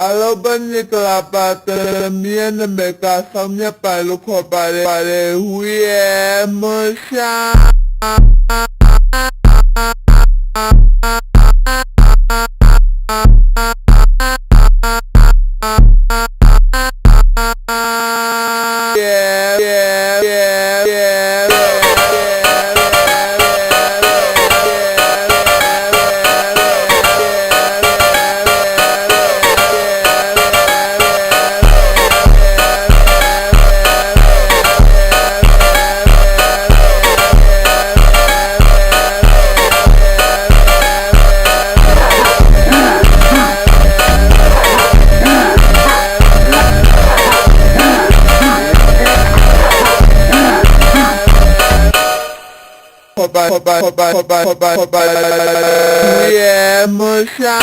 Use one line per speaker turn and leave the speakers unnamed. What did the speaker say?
Alobani kalapata miana meka samnya palu kopare huye musha Hoba, yeah, musha.